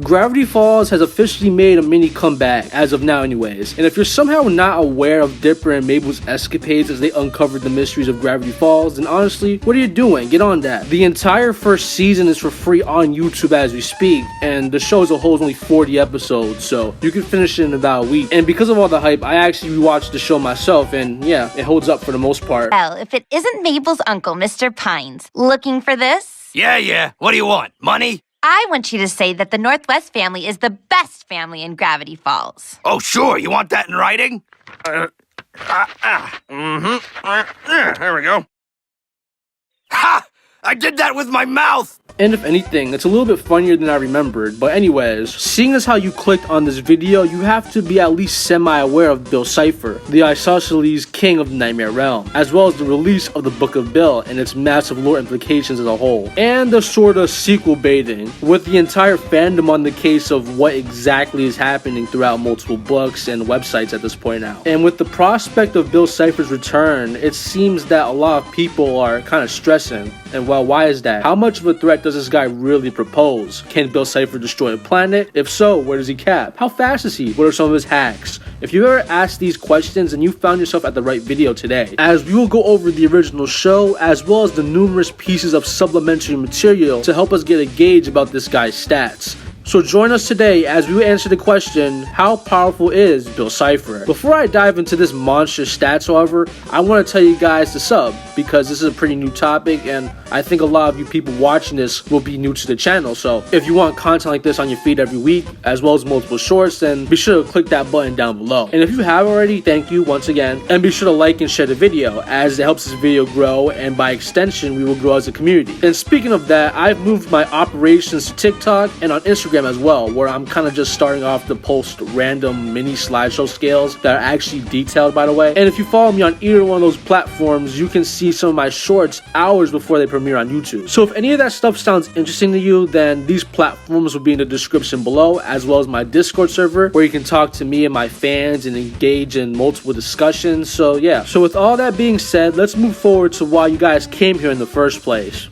Gravity Falls has officially made a mini comeback, as of now anyways, and if you're somehow not aware of Dipper and Mabel's escapades as they uncovered the mysteries of Gravity Falls, then honestly, what are you doing? Get on that. The entire first season is for free on YouTube as we speak, and the show as a whole is only 40 episodes, so you can finish it in about a week. And because of all the hype, I actually rewatched the show myself, and yeah, it holds up for the most part. Well, if it isn't Mabel's uncle, Mr. Pines. Looking for this? Yeah. What do you want? Money? I want you to say that the Northwest family is the best family in Gravity Falls. Oh, sure. You want that in writing? There we go. Ha! I did that with my mouth! And if anything, it's a little bit funnier than I remembered. But anyways, seeing as how you clicked on this video, you have to be at least semi-aware of Bill Cipher, the isosceles king of the Nightmare Realm, as well as the release of the Book of Bill and its massive lore implications as a whole, and the sort of sequel baiting, with the entire fandom on the case of what exactly is happening throughout multiple books and websites at this point now. And with the prospect of Bill Cipher's return, it seems that a lot of people are kind of stressing. And well, why is that? How much of a threat does this guy really propose? Can Bill Cipher destroy a planet? If so, where does he cap? How fast is he? What are some of his hacks? If you ever asked these questions, then you found yourself at the right video today, as we will go over the original show as well as the numerous pieces of supplementary material to help us get a gauge about this guy's stats. So join us today as we answer the question, how powerful is Bill Cipher? Before I dive into this monstrous stats, however, I want to tell you guys to sub, because this is a pretty new topic and I think a lot of you people watching this will be new to the channel. So if you want content like this on your feed every week, as well as multiple shorts, then be sure to click that button down below. And if you have already, thank you once again, and be sure to like and share the video, as it helps this video grow, and by extension, we will grow as a community. And speaking of that, I've moved my operations to TikTok and on Instagram as well, where I'm kind of just starting off to post random mini slideshow scales that are actually detailed, by the way. And if you follow me on either one of those platforms, you can see some of my shorts hours before they premiere on YouTube. So if any of that stuff sounds interesting to you, then these platforms will be in the description below, as well as my Discord server, where you can talk to me and my fans and engage in multiple discussions. So yeah, so with all that being said, let's move forward to why you guys came here in the first place.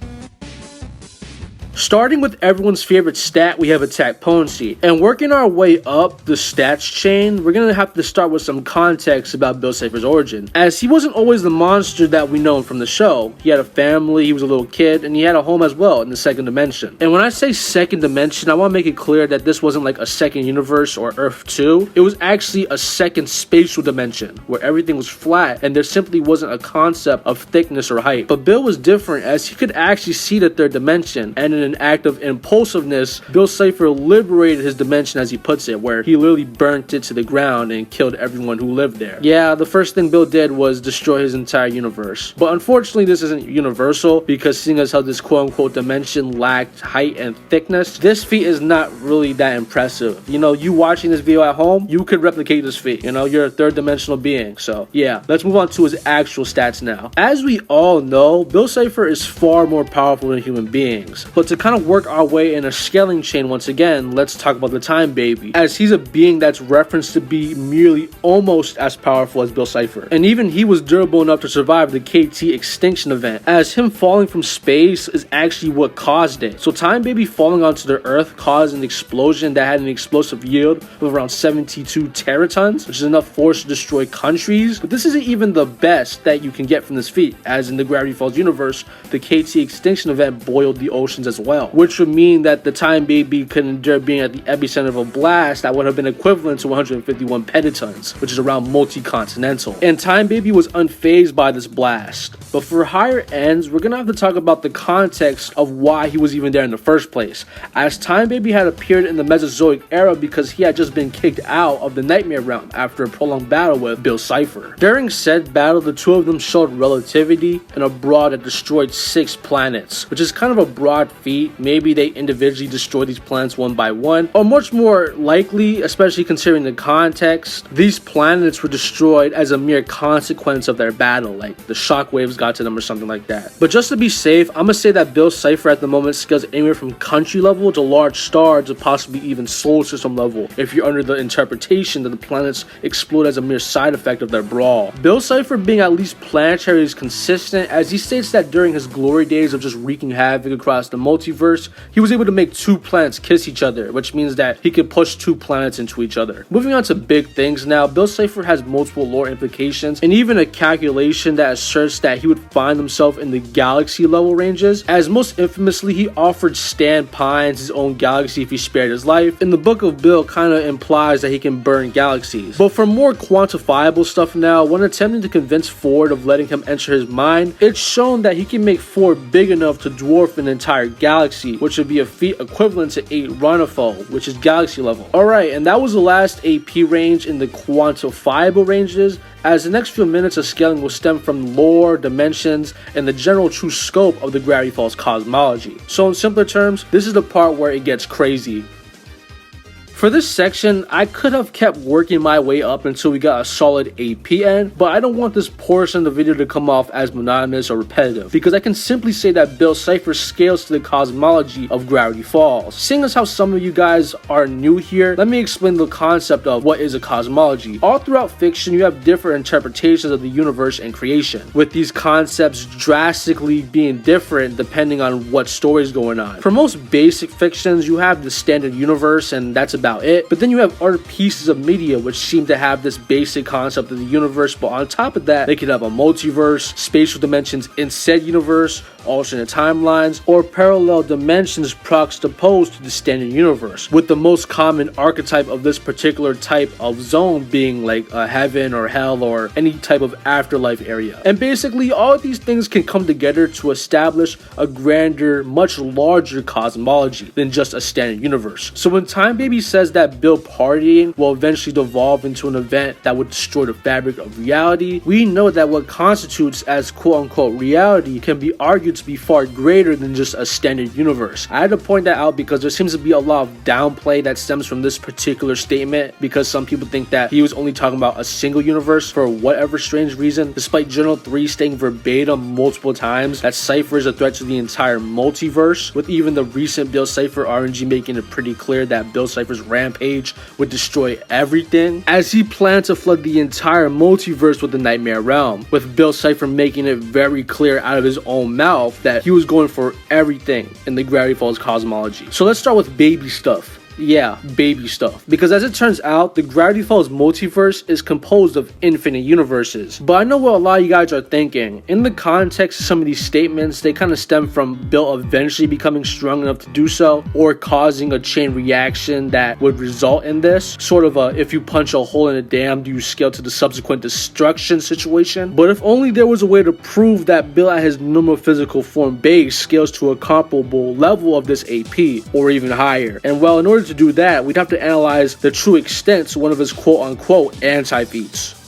Starting with everyone's favorite stat, we have attack potency, and working our way up the stats chain, we're gonna have to start with some context about Bill Cipher's origin, as he wasn't always the monster that we know him from the show. He had a family, he was a little kid, and he had a home as well in the second dimension. And when I say second dimension, I want to make it clear that this wasn't like a second universe or Earth 2. It was actually a second spatial dimension, where everything was flat and there simply wasn't a concept of thickness or height. But Bill was different, as he could actually see the third dimension, and in an act of impulsiveness, Bill Cipher liberated his dimension, as he puts it, where he literally burnt it to the ground and killed everyone who lived there. Yeah, the first thing Bill did was destroy his entire universe. But unfortunately, this isn't universal, because seeing as how this quote-unquote dimension lacked height and thickness, this feat is not really that impressive. You know, you watching this video at home, you could replicate this feat. You know, you're a third dimensional being. So yeah, let's move on to his actual stats now. As we all know, Bill Cipher is far more powerful than human beings. But to kind of work our way in a scaling chain once again, let's talk about the Time Baby, as he's a being that's referenced to be merely almost as powerful as Bill Cipher. And even he was durable enough to survive the KT extinction event, as him falling from space is actually what caused it. So Time Baby falling onto the Earth caused an explosion that had an explosive yield of around 72 teratons, which is enough force to destroy countries. But this isn't even the best that you can get from this feat, as in the Gravity Falls universe, the KT extinction event boiled the oceans as well, which would mean that the Time Baby could endure being at the epicenter of a blast that would have been equivalent to 151 petatons, which is around multi-continental. And Time Baby was unfazed by this blast. But for higher ends, we're gonna have to talk about the context of why he was even there in the first place, as Time Baby had appeared in the Mesozoic era because he had just been kicked out of the Nightmare Realm after a prolonged battle with Bill Cipher. During said battle, the two of them showed relativity in a broad that destroyed 6 planets, which is kind of a broad feat. Maybe they individually destroy these planets one by one, or much more likely, especially considering the context, these planets were destroyed as a mere consequence of their battle, like the shockwaves got to them or something like that. But just to be safe, I'm gonna say that Bill Cipher at the moment scales anywhere from country level to large star to possibly even solar system level, if you're under the interpretation that the planets explode as a mere side effect of their brawl. Bill Cipher being at least planetary is consistent, as he states that during his glory days of just wreaking havoc across the multiverse, multiverse, he was able to make 2 planets kiss each other, which means that he could push 2 planets into each other. Moving on to big things now, Bill Cipher has multiple lore implications and even a calculation that asserts that he would find himself in the galaxy level ranges, as most infamously he offered Stan Pines his own galaxy if he spared his life. In the book of Bill kinda implies that he can burn galaxies. But for more quantifiable stuff now, when attempting to convince Ford of letting him enter his mind, it's shown that he can make Ford big enough to dwarf an entire galaxy, which would be a feat equivalent to 8 Ranifal, which is galaxy level. Alright, and that was the last AP range in the quantifiable ranges, as the next few minutes of scaling will stem from lore, dimensions, and the general true scope of the Gravity Falls cosmology. So in simpler terms, this is the part where it gets crazy. For this section, I could have kept working my way up until we got a solid AP end, but I don't want this portion of the video to come off as monotonous or repetitive, because I can simply say that Bill Cipher scales to the cosmology of Gravity Falls. Seeing as how some of you guys are new here, let me explain the concept of what is a cosmology. All throughout fiction, you have different interpretations of the universe and creation, with these concepts drastically being different depending on what story is going on. For most basic fictions, you have the standard universe, and that's about it, but then you have other pieces of media which seem to have this basic concept of the universe, but on top of that, they could have a multiverse, spatial dimensions in said universe, alternate timelines, or parallel dimensions juxtaposed to the standard universe, with the most common archetype of this particular type of zone being like a heaven or hell or any type of afterlife area. And basically all of these things can come together to establish a grander, much larger cosmology than just a standard universe. So when Time Baby says that Bill partying will eventually devolve into an event that would destroy the fabric of reality, we know that what constitutes as quote-unquote reality can be argued to be far greater than just a standard universe. I had to point that out because there seems to be a lot of downplay that stems from this particular statement, because some people think that he was only talking about a single universe for whatever strange reason, despite General 3 stating verbatim multiple times that Cipher is a threat to the entire multiverse, with even the recent Bill Cipher RNG making it pretty clear that Bill Cipher's rampage would destroy everything, as he planned to flood the entire multiverse with the Nightmare Realm, with Bill Cipher making it very clear out of his own mouth that he was going for everything in the Gravity Falls cosmology. So let's start with baby stuff. Yeah, baby stuff. Because as it turns out, the Gravity Falls multiverse is composed of infinite universes. But I know what a lot of you guys are thinking. In the context of some of these statements, they kind of stem from Bill eventually becoming strong enough to do so, or causing a chain reaction that would result in this. Sort of a, if you punch a hole in a dam, do you scale to the subsequent destruction situation? But if only there was a way to prove that Bill at his normal physical form base scales to a comparable level of this AP, or even higher. And well, in order to do that, we'd have to analyze the true extent to one of his quote-unquote anti-feats.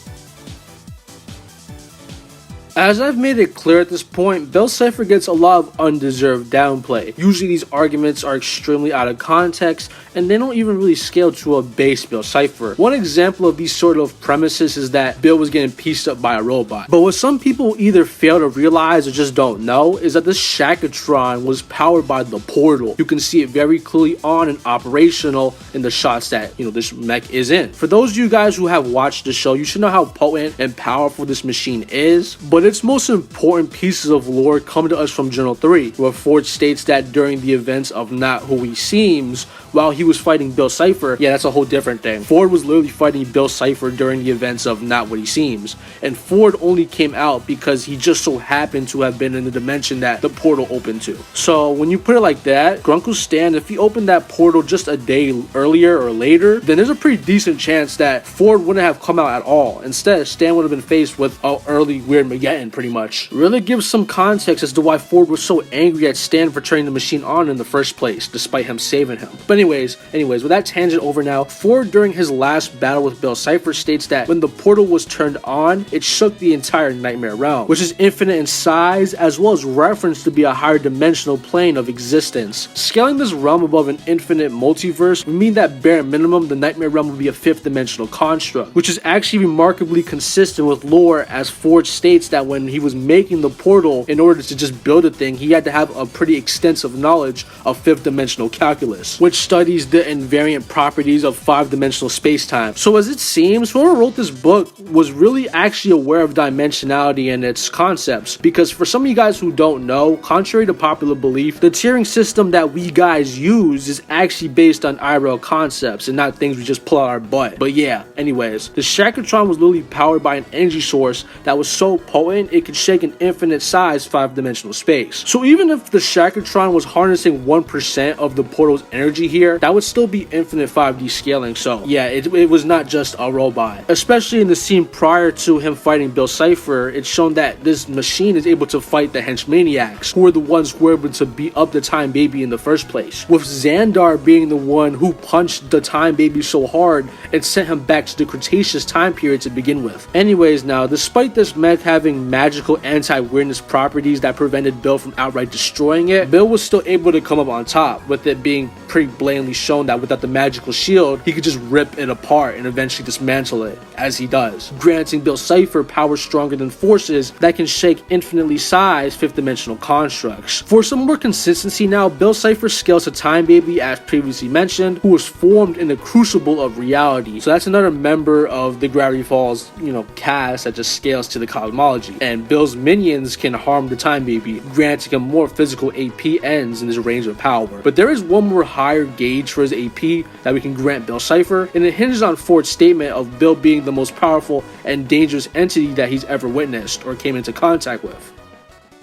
As I've made it clear at this point, Bill Cipher gets a lot of undeserved downplay. Usually these arguments are extremely out of context, and they don't even really scale to a base Bill Cipher. One example of these sort of premises is that Bill was getting pieced up by a robot. But what some people either fail to realize or just don't know is that this Shakatron was powered by the portal. You can see it very clearly on and operational in the shots that, this mech is in. For those of you guys who have watched the show, you should know how potent and powerful this machine is, but its most important pieces of lore come to us from Journal 3, where Ford states that during the events of Not Who He Seems, while he was fighting Bill Cipher, yeah, that's a whole different thing. Ford was literally fighting Bill Cipher during the events of Not What He Seems, and Ford only came out because he just so happened to have been in the dimension that the portal opened to. So when you put it like that, Grunkle Stan, if he opened that portal just a day earlier or later, then there's a pretty decent chance that Ford wouldn't have come out at all. Instead, Stan would have been faced with an early Weird Mageddon, pretty much. Really gives some context as to why Ford was so angry at Stan for turning the machine on in the first place, despite him saving him. But anyways, with that tangent over now, Ford during his last battle with Bill Cipher states that when the portal was turned on, it shook the entire Nightmare Realm, which is infinite in size as well as referenced to be a higher dimensional plane of existence. Scaling this realm above an infinite multiverse would mean that bare minimum the Nightmare Realm would be a 5th dimensional construct, which is actually remarkably consistent with lore, as Ford states that that when he was making the portal, in order to just build a thing, he had to have a pretty extensive knowledge of fifth dimensional calculus, which studies the invariant properties of five-dimensional space-time. So as it seems, whoever wrote this book was really actually aware of dimensionality and its concepts, because for some of you guys who don't know, contrary to popular belief, the tiering system that we guys use is actually based on IRL concepts and not things we just pull out our butt. But yeah, anyways, the Shackletron was literally powered by an energy source that was so potent it could shake an infinite size five-dimensional space. So even if the Shackletron was harnessing 1% of the portal's energy here, that would still be infinite 5D scaling. So yeah, it was not just a robot. Especially in the scene prior to him fighting Bill Cipher, it's shown that this machine is able to fight the henchmaniacs, who are the ones who were able to beat up the Time Baby in the first place, with Xandar being the one who punched the Time Baby so hard and sent him back to the Cretaceous time period to begin with. Anyways, now, despite this mech having magical anti-weirdness properties that prevented Bill from outright destroying it, Bill was still able to come up on top, with it being pretty blatantly shown that without the magical shield, he could just rip it apart and eventually dismantle it, as he does, granting Bill Cipher power stronger than forces that can shake infinitely sized fifth dimensional constructs. For some more consistency now, Bill Cipher scales a Time Baby, as previously mentioned, who was formed in the Crucible of Reality. So that's another member of the Gravity Falls, cast that just scales to the Cosmology. And Bill's minions can harm the Time Baby, granting him more physical AP ends in his range of power. But there is one more higher gauge for his AP that we can grant Bill Cipher, and it hinges on Ford's statement of Bill being the most powerful and dangerous entity that he's ever witnessed or came into contact with.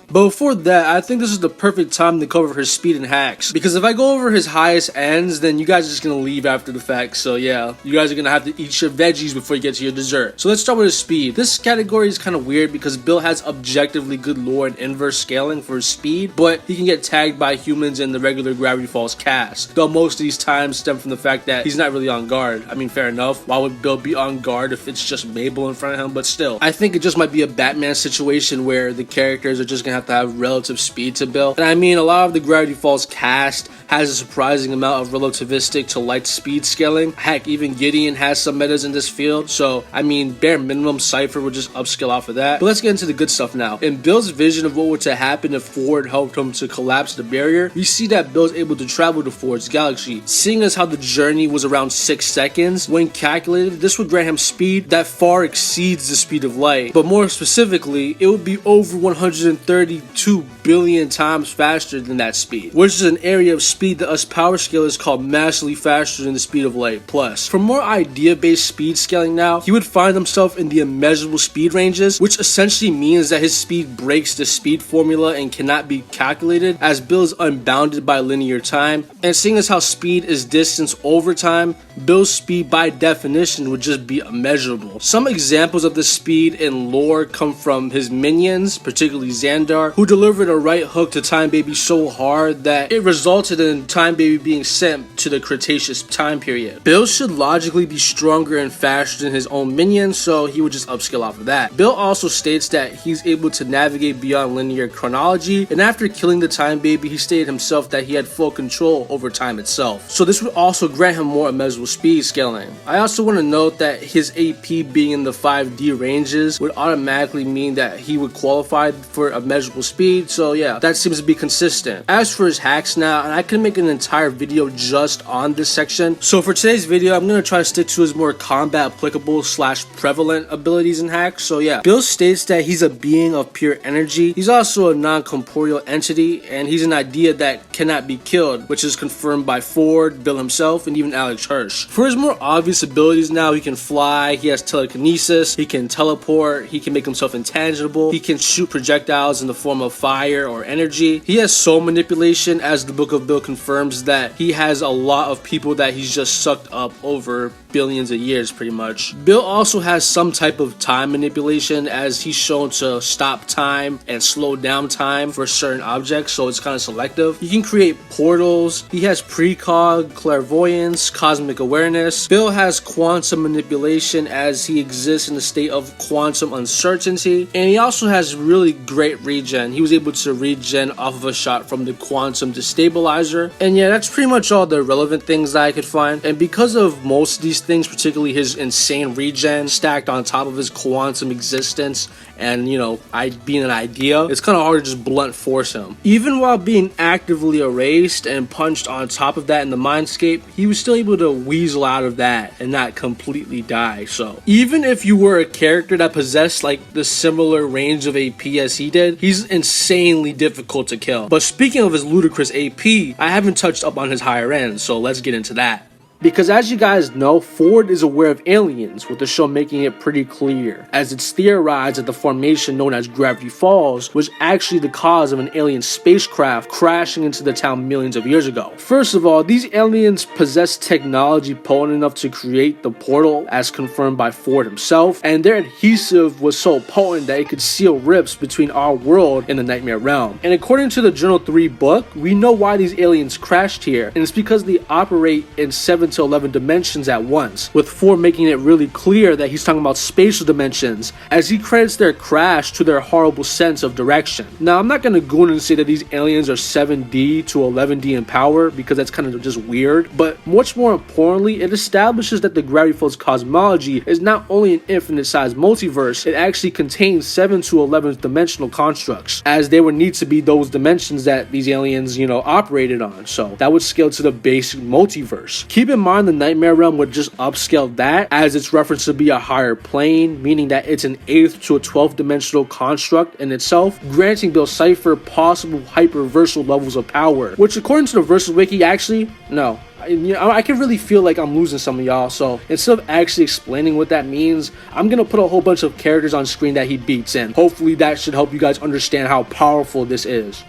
But before that, I think this is the perfect time to cover his speed and hacks, because if I go over his highest ends, then you guys are just gonna leave after the fact. So yeah, you guys are gonna have to eat your veggies before you get to your dessert. So let's start with his speed. This category is kind of weird because Bill has objectively good lore and inverse scaling for his speed, but he can get tagged by humans in the regular Gravity Falls cast, though most of these times stem from the fact that he's not really on guard. I mean, fair enough, why would Bill be on guard if it's just Mabel in front of him? But still, I think it just might be a Batman situation where the characters are just gonna have to have relative speed to Bill. And I mean, a lot of the Gravity Falls cast has a surprising amount of relativistic to light speed scaling. Heck, even Gideon has some metas in this field. So, I mean, bare minimum, Cipher would just upscale off of that. But let's get into the good stuff now. In Bill's vision of what were to happen if Ford helped him to collapse the barrier, we see that Bill's able to travel to Ford's galaxy. Seeing as how the journey was around 6 seconds, when calculated, this would grant him speed that far exceeds the speed of light. But more specifically, it would be over 132 billion times faster than that speed, which is an area of speed that us power scalers call massively faster than the speed of light. Plus, for more idea-based speed scaling now, he would find himself in the immeasurable speed ranges, which essentially means that his speed breaks the speed formula and cannot be calculated, as Bill is unbounded by linear time. And seeing as how speed is distance over time, Bill's speed by definition would just be immeasurable. Some examples of this speed in lore come from his minions, particularly Xandar, who delivered a right hook to Time Baby so hard that it resulted in Time Baby being sent to the Cretaceous time period. Bill should logically be stronger and faster than his own minions, so he would just upscale off of that. Bill also states that he's able to navigate beyond linear chronology, and after killing the Time Baby, he stated himself that he had full control over time itself. So this would also grant him more immeasurable speed scaling. I also want to note that his AP being in the 5D ranges would automatically mean that he would qualify for immeasurable speed, so yeah, that seems to be consistent. As for his hacks now, and I can make an entire video just on this section, so for today's video, I'm going to try to stick to his more combat applicable / prevalent abilities and hacks. So yeah, Bill states that he's a being of pure energy. He's also a non-corporeal entity, and he's an idea that cannot be killed, which is confirmed by Ford, Bill himself, and even Alex Hirsch. For his more obvious abilities now, he can fly, he has telekinesis, he can teleport, he can make himself intangible, he can shoot projectiles in the form of fire or energy. He has soul manipulation, as the Book of Bill confirms that he has a lot of people that he's just sucked up over billions of years pretty much. Bill also has some type of time manipulation, as he's shown to stop time and slow down time for certain objects, so it's kind of selective. He can create portals, he has precog, clairvoyance, cosmic awareness. Bill has quantum manipulation, as he exists in a state of quantum uncertainty, and he also has really great read regen. He was able to regen off of a shot from the quantum destabilizer. And yeah, that's pretty much all the relevant things that I could find. And because of most of these things, particularly his insane regen stacked on top of his quantum existence and, you know, being an idea, it's kind of hard to just blunt force him. Even while being actively erased and punched on top of that in the mindscape, he was still able to weasel out of that and not completely die. So even if you were a character that possessed like the similar range of AP as he did, he's insanely difficult to kill. But speaking of his ludicrous AP, I haven't touched up on his higher end, so let's get into that. Because as you guys know, Ford is aware of aliens, with the show making it pretty clear, as it's theorized that the formation known as Gravity Falls was actually the cause of an alien spacecraft crashing into the town millions of years ago. First of all, these aliens possess technology potent enough to create the portal, as confirmed by Ford himself, and their adhesive was so potent that it could seal rips between our world and the Nightmare Realm. And according to the Journal 3 book, we know why these aliens crashed here, and it's because they operate in 7 to 11 dimensions at once, with Ford making it really clear that he's talking about spatial dimensions, as he credits their crash to their horrible sense of direction. Now, I'm not going to go in and say that these aliens are 7D to 11D in power, because that's kind of just weird, but much more importantly, it establishes that the Gravity Falls cosmology is not only an infinite-sized multiverse, it actually contains 7 to 11 dimensional constructs, as they would need to be those dimensions that these aliens, you know, operated on. So that would scale to the basic multiverse. Keep in mind, the Nightmare Realm would just upscale that, as it's referenced to be a higher plane, meaning that it's an 8th to a 12th dimensional construct in itself, granting Bill Cipher possible hyperversal levels of power, which according to the Versal Wiki, actually, no. I can really feel like I'm losing some of y'all, so instead of actually explaining what that means, I'm gonna put a whole bunch of characters on screen that he beats, and hopefully that should help you guys understand how powerful this is.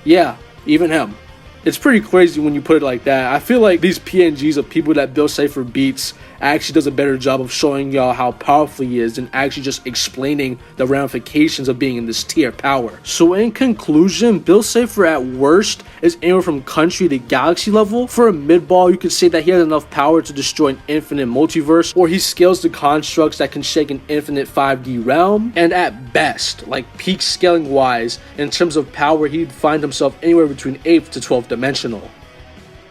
Yeah, even him. It's pretty crazy when you put it like that. I feel like these PNGs of people that Bill Cipher beats actually does a better job of showing y'all how powerful he is than actually just explaining the ramifications of being in this tier power. So in conclusion, Bill Cipher at worst is anywhere from country to galaxy level. For a mid-ball, you could say that he has enough power to destroy an infinite multiverse, or he scales the constructs that can shake an infinite 5D realm. And at best, like peak scaling wise, in terms of power, he'd find himself anywhere between 8th to 12th dimensional.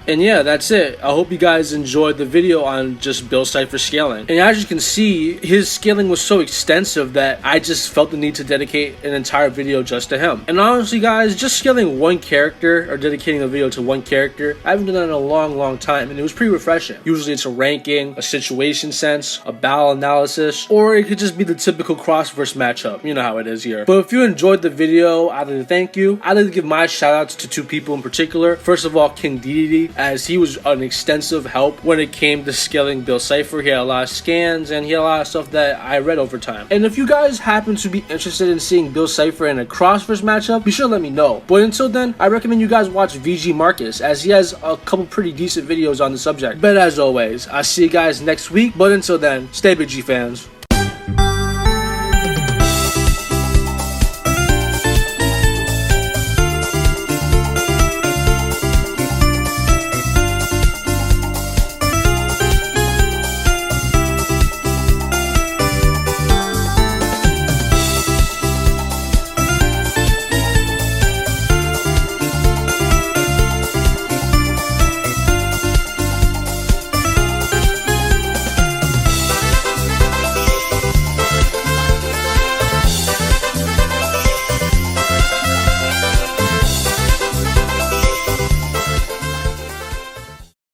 And yeah, that's it. I hope you guys enjoyed the video on just Bill Cipher scaling. And as you can see, his scaling was so extensive that I just felt the need to dedicate an entire video just to him. And honestly guys, just scaling one character or dedicating a video to one character, I haven't done that in a long time, and it was pretty refreshing. Usually it's a ranking, a situation sense, a battle analysis, or it could just be the typical cross-verse matchup. You know how it is here. But if you enjoyed the video, I'd like to thank you. I'd like to give my shout outs to two people in particular. First of all, King DDD, as he was an extensive help when it came to scaling Bill Cipher. He had a lot of scans and he had a lot of stuff that I read over time. And if you guys happen to be interested in seeing Bill Cipher in a cross-verse matchup, be sure to let me know. But until then, I recommend you guys watch VG Marcus, as he has a couple pretty decent videos on the subject. But as always, I'll see you guys next week. But until then, stay big G fans.